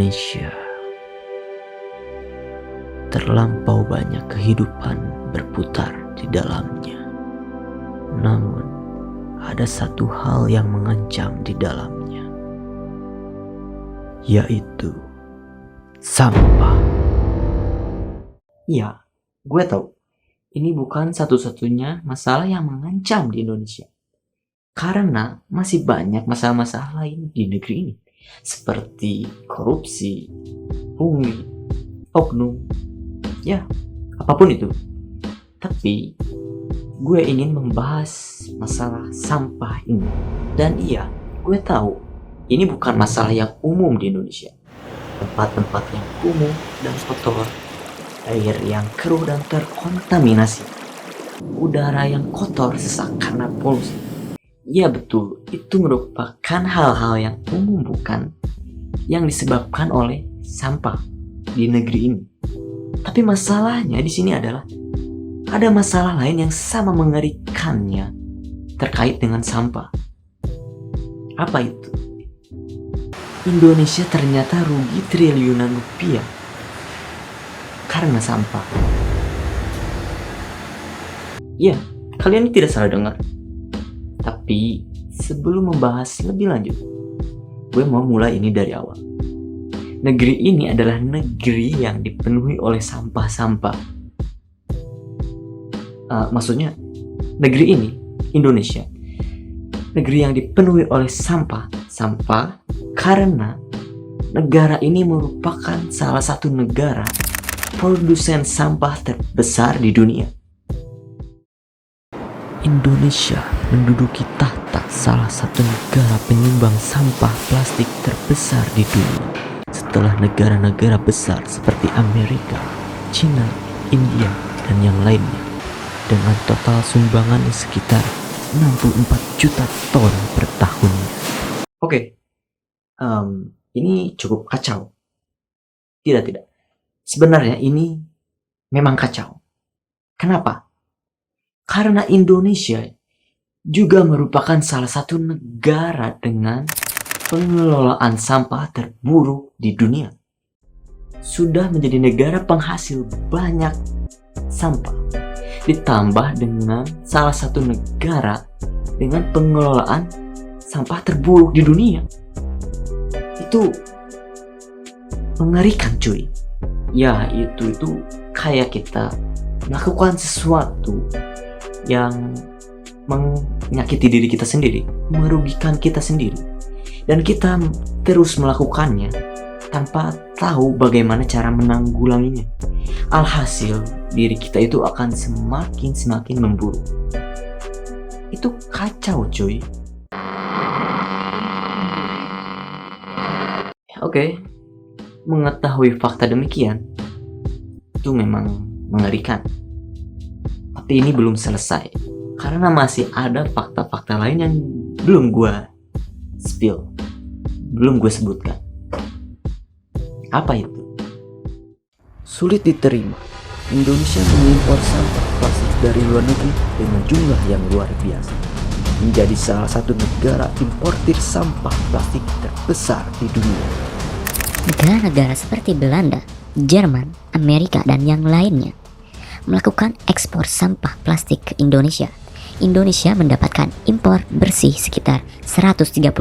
Indonesia. Terlampau banyak kehidupan berputar di dalamnya. Namun, ada satu hal yang mengancam di dalamnya, yaitu sampah. Iya, gue tahu. Ini bukan satu-satunya masalah yang mengancam di Indonesia. Karena masih banyak masalah-masalah lain di negeri ini. Seperti korupsi, pungli, oknum, ya, apapun itu. Tapi, gue ingin membahas masalah sampah ini. Dan iya, gue tahu ini bukan masalah yang umum di Indonesia. Tempat-tempat yang kumuh dan kotor, air yang keruh dan terkontaminasi, udara yang kotor sesak karena polusi. Ya betul, itu merupakan hal-hal yang umum bukan? Yang disebabkan oleh sampah di negeri ini. Tapi masalahnya di sini adalah ada masalah lain yang sama mengerikannya terkait dengan sampah. Apa itu? Indonesia ternyata rugi triliunan rupiah karena sampah. Ya, kalian tidak salah dengar. Tapi sebelum membahas lebih lanjut, gue mau mulai ini dari awal. Negeri ini adalah negeri yang dipenuhi oleh sampah-sampah. Maksudnya, negeri ini, Indonesia, negeri yang dipenuhi oleh sampah karena negara ini merupakan salah satu negara produsen sampah terbesar di dunia. Indonesia menduduki tahta salah satu negara penyumbang sampah plastik terbesar di dunia setelah negara-negara besar seperti Amerika, China, India, dan yang lainnya dengan total sumbangan sekitar 64 juta ton per tahunnya. Oke, ini cukup kacau. Tidak. Sebenarnya ini memang kacau. Kenapa? Karena Indonesia juga merupakan salah satu negara dengan pengelolaan sampah terburuk di dunia. Sudah menjadi negara penghasil banyak sampah. Ditambah dengan salah satu negara dengan pengelolaan sampah terburuk di dunia. Itu mengerikan cuy. Ya itu kayak kita melakukan sesuatu yang menyakiti diri kita sendiri, merugikan kita sendiri, dan kita terus melakukannya tanpa tahu bagaimana cara menanggulanginya. Alhasil diri kita itu akan semakin memburuk. Itu kacau cuy. Oke, mengetahui fakta demikian itu memang mengerikan. Tapi ini belum selesai, karena masih ada fakta-fakta lain yang belum gue spill, belum gue sebutkan. Apa itu? Sulit diterima, Indonesia mengimpor sampah plastik dari luar negeri dengan jumlah yang luar biasa, menjadi salah satu negara importir sampah plastik terbesar di dunia. Negara-negara seperti Belanda, Jerman, Amerika, dan yang lainnya melakukan ekspor sampah plastik ke Indonesia. Indonesia mendapatkan impor bersih sekitar 138.000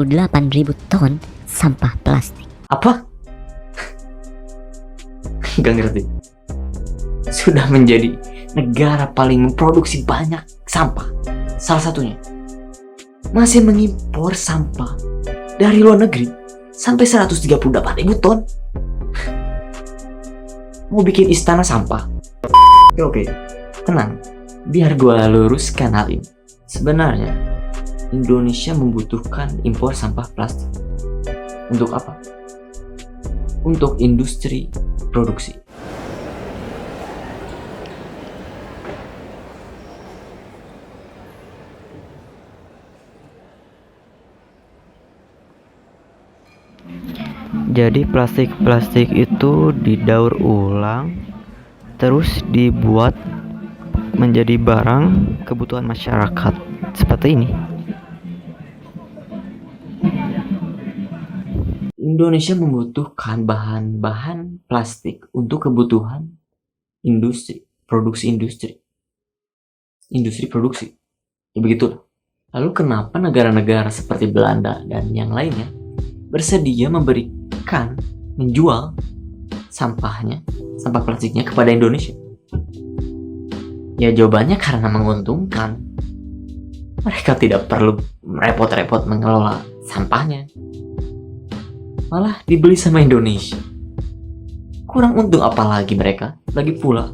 ton sampah plastik. Apa? Gak ngerti. Sudah menjadi negara paling memproduksi banyak sampah, salah satunya, masih mengimpor sampah dari luar negeri sampai 138.000 ton. Mau bikin istana sampah. Oke, tenang. Biar gue luruskan hal ini. Sebenarnya, Indonesia membutuhkan impor sampah plastik. Untuk apa? Untuk industri produksi. Jadi plastik-plastik itu didaur ulang, terus dibuat menjadi barang kebutuhan masyarakat seperti ini. Indonesia membutuhkan bahan-bahan plastik untuk kebutuhan industri produksi. Ya begitulah. Lalu kenapa negara-negara seperti Belanda dan yang lainnya bersedia menjual sampah plastiknya kepada Indonesia? Ya jawabannya karena menguntungkan. Mereka tidak perlu repot-repot mengelola sampahnya. Malah dibeli sama Indonesia. Kurang untung apalagi mereka. Lagi pula,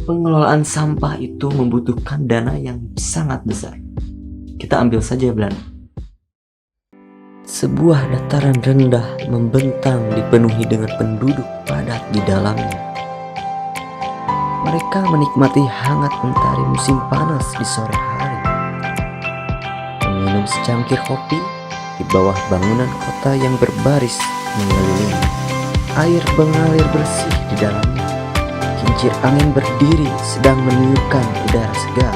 pengelolaan sampah itu membutuhkan dana yang sangat besar. Kita ambil saja Belanda. Sebuah dataran rendah membentang dipenuhi dengan penduduk padat di dalamnya. Mereka menikmati hangat mentari musim panas di sore hari. Meminum secangkir kopi di bawah bangunan kota yang berbaris mengelilingi. Air mengalir bersih di dalamnya. Kincir angin berdiri sedang meniupkan udara segar.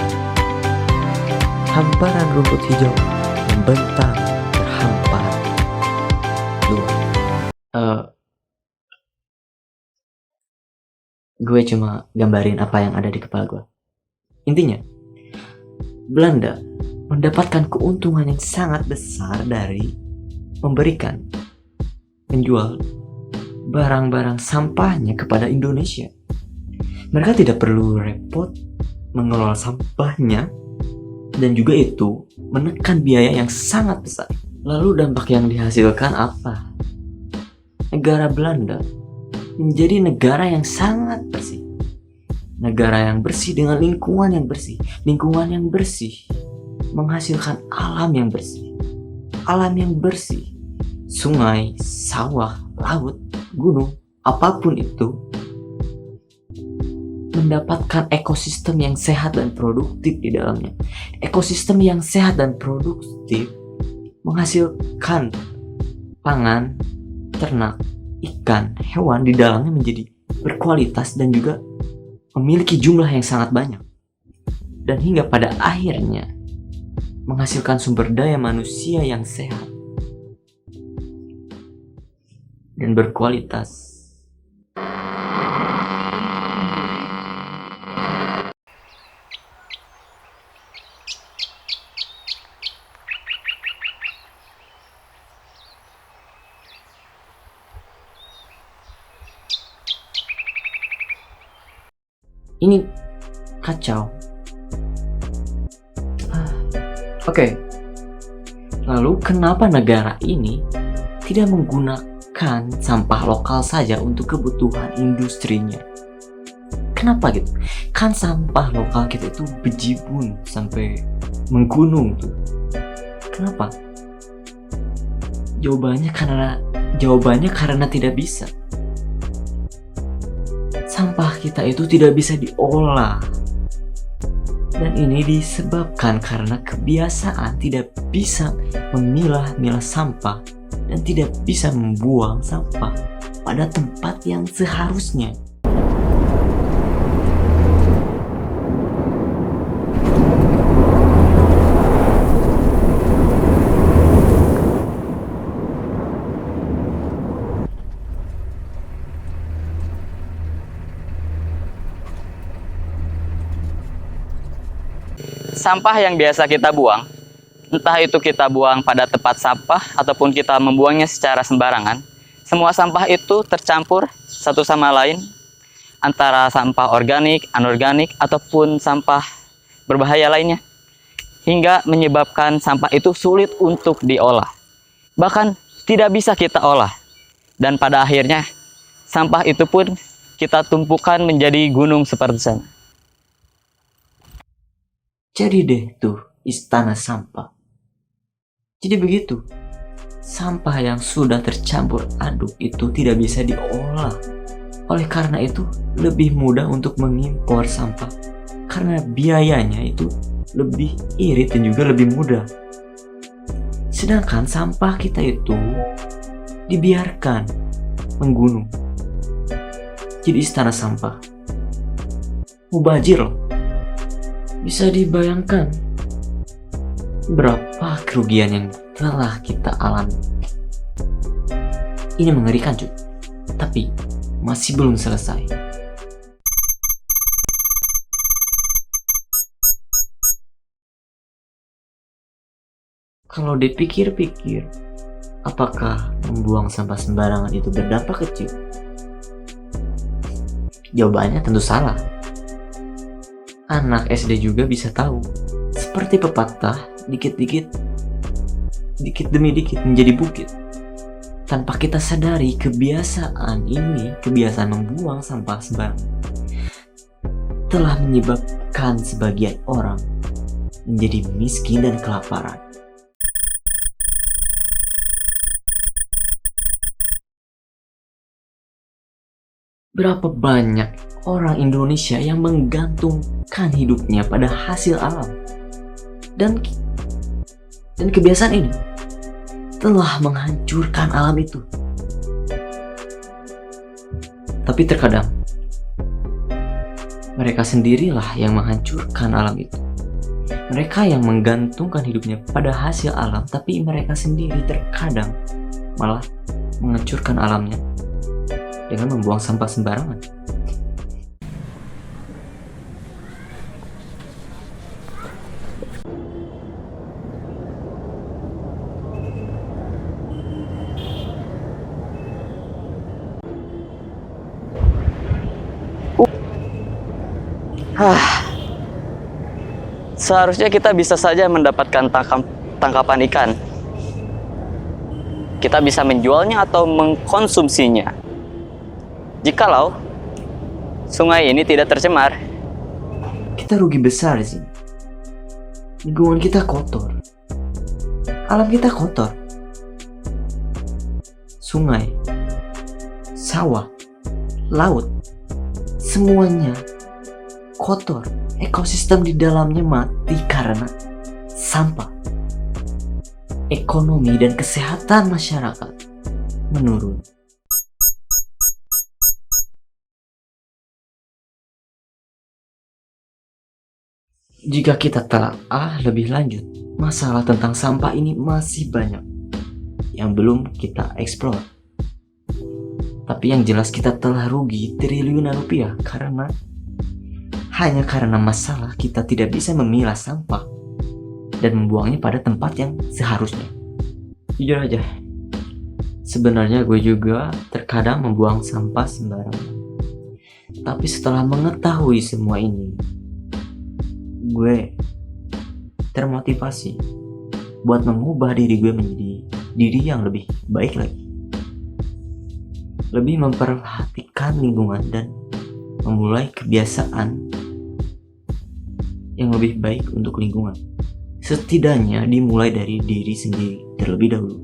Hamparan rumput hijau membentang terhampar. Gue cuma gambarin apa yang ada di kepala gue. Intinya, Belanda mendapatkan keuntungan yang sangat besar dari menjual barang-barang sampahnya kepada Indonesia. Mereka tidak perlu repot mengelola sampahnya, dan juga itu menekan biaya yang sangat besar. Lalu dampak yang dihasilkan apa? Negara Belanda menjadi negara yang sangat bersih. Negara yang bersih dengan lingkungan yang bersih. Lingkungan yang bersih menghasilkan alam yang bersih. Alam yang bersih, sungai, sawah, laut, gunung, apapun itu, mendapatkan ekosistem yang sehat dan produktif di dalamnya. Ekosistem yang sehat dan produktif menghasilkan pangan, ternak, ikan, hewan di dalamnya menjadi berkualitas dan juga memiliki jumlah yang sangat banyak. Dan hingga pada akhirnya menghasilkan sumber daya manusia yang sehat dan berkualitas. Ini kacau. Oke. Lalu kenapa negara ini tidak menggunakan sampah lokal saja untuk kebutuhan industrinya? Kenapa gitu? Kan sampah lokal kita itu bejibun sampai menggunung tuh. Kenapa? Jawabannya karena tidak bisa. Sampah kita itu tidak bisa diolah. Dan ini disebabkan karena kebiasaan tidak bisa memilah-milah sampah dan tidak bisa membuang sampah pada tempat yang seharusnya. Sampah yang biasa kita buang, entah itu kita buang pada tempat sampah ataupun kita membuangnya secara sembarangan, semua sampah itu tercampur satu sama lain, antara sampah organik, anorganik, ataupun sampah berbahaya lainnya, hingga menyebabkan sampah itu sulit untuk diolah. Bahkan tidak bisa kita olah, dan pada akhirnya sampah itu pun kita tumpukan menjadi gunung seperti sana. Jadi deh tuh istana sampah. Jadi begitu. Sampah yang sudah tercampur aduk itu tidak bisa diolah. Oleh karena itu lebih mudah untuk mengimpor sampah. Karena biayanya itu lebih irit dan juga lebih mudah. Sedangkan sampah kita itu dibiarkan menggunung. Jadi istana sampah mubazir loh. Bisa dibayangkan berapa kerugian yang telah kita alami. Ini mengerikan cuy. Tapi masih belum selesai. Kalau dipikir-pikir, apakah membuang sampah sembarangan itu berdampak kecil? Jawabannya tentu salah. Anak SD juga bisa tahu. Seperti pepatah, dikit-dikit, dikit demi dikit menjadi bukit. Tanpa kita sadari, kebiasaan membuang sampah sembarangan, telah menyebabkan sebagian orang menjadi miskin dan kelaparan. Berapa banyak orang Indonesia yang menggantungkan hidupnya pada hasil alam, dan kebiasaan ini telah menghancurkan alam itu. Tapi terkadang mereka sendirilah yang menghancurkan alam itu. Mereka yang menggantungkan hidupnya pada hasil alam, tapi mereka sendiri terkadang malah menghancurkan alamnya dengan membuang sampah sembarangan. Seharusnya kita bisa saja mendapatkan tangkapan ikan. Kita bisa menjualnya atau mengkonsumsinya. Jikalau sungai ini tidak tercemar, Kita rugi besar sih. Lingkungan kita kotor, alam kita kotor. Sungai, sawah, laut, semuanya kotor. Ekosistem di dalamnya mati karena sampah. Ekonomi dan kesehatan masyarakat menurun. Jika kita telah lebih lanjut, masalah tentang sampah ini masih banyak yang belum kita eksplor. Tapi yang jelas kita telah rugi triliunan rupiah hanya karena masalah kita tidak bisa memilah sampah dan membuangnya pada tempat yang seharusnya. Jujur aja, sebenarnya gue juga terkadang membuang sampah sembarangan. Tapi setelah mengetahui semua ini, gue termotivasi buat mengubah diri gue menjadi diri yang lebih baik lagi. Lebih memperhatikan lingkungan dan memulai kebiasaan yang lebih baik untuk lingkungan. Setidaknya dimulai dari diri sendiri terlebih dahulu.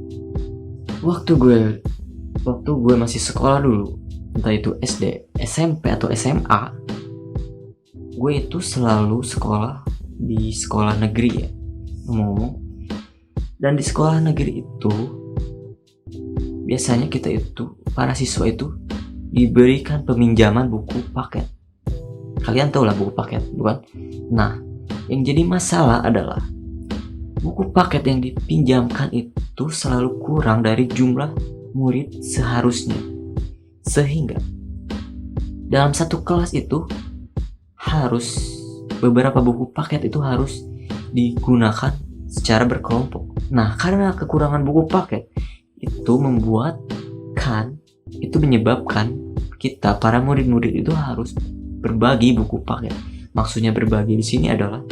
Waktu gue masih sekolah dulu, entah itu SD, SMP atau SMA, gue itu selalu sekolah di sekolah negeri ya, ngomong-ngomong. Dan di sekolah negeri itu biasanya kita itu, para siswa itu diberikan peminjaman buku paket. Kalian tahu lah buku paket, bukan? Nah, yang jadi masalah adalah buku paket yang dipinjamkan itu selalu kurang dari jumlah murid seharusnya. Sehingga dalam satu kelas itu beberapa buku paket itu harus digunakan secara berkelompok. Nah, karena kekurangan buku paket itu menyebabkan kita para murid-murid itu harus berbagi buku paket. Maksudnya berbagi di sini adalah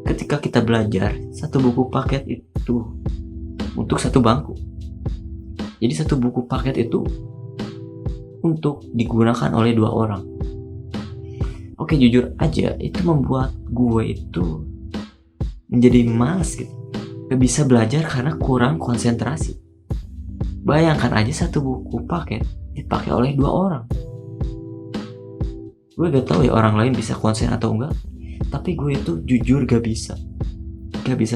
ketika kita belajar, satu buku paket itu untuk satu bangku. Jadi satu buku paket itu untuk digunakan oleh 2 orang. Oke, jujur aja itu membuat gue itu menjadi malas gitu. Gak bisa belajar karena kurang konsentrasi. Bayangkan aja satu buku paket dipakai oleh 2 orang. Gue gak tahu ya orang lain bisa konsen atau enggak, tapi gue itu jujur gak bisa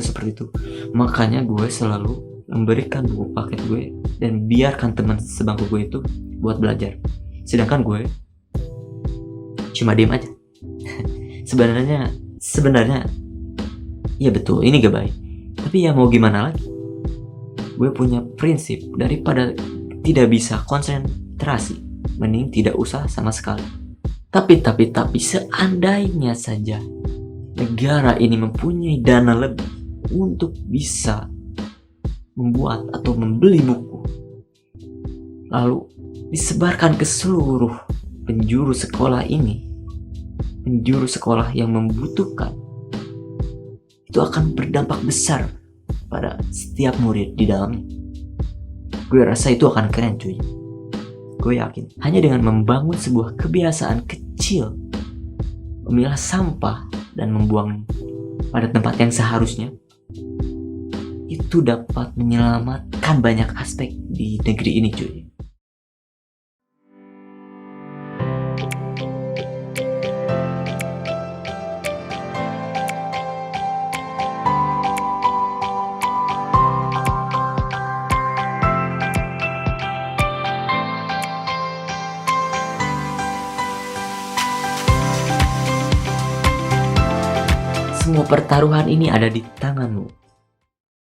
seperti itu. Makanya gue selalu memberikan buku paket gue dan biarkan teman sebangku gue itu buat belajar, sedangkan gue cuma diem aja. sebenarnya iya betul, ini gak baik, tapi ya mau gimana lagi. Gue punya prinsip, daripada tidak bisa konsentrasi, mending tidak usah sama sekali. Tapi seandainya saja negara ini mempunyai dana lebih untuk bisa membuat atau membeli buku, lalu disebarkan ke seluruh penjuru sekolah ini, penjuru sekolah yang membutuhkan, itu akan berdampak besar pada setiap murid di dalamnya. Gue rasa itu akan keren cuy. Gue yakin hanya dengan membangun sebuah kebiasaan kecil, memilah sampah dan membuang pada tempat yang seharusnya, itu dapat menyelamatkan banyak aspek di negeri ini cuy. Semua pertaruhan ini ada di tanganmu.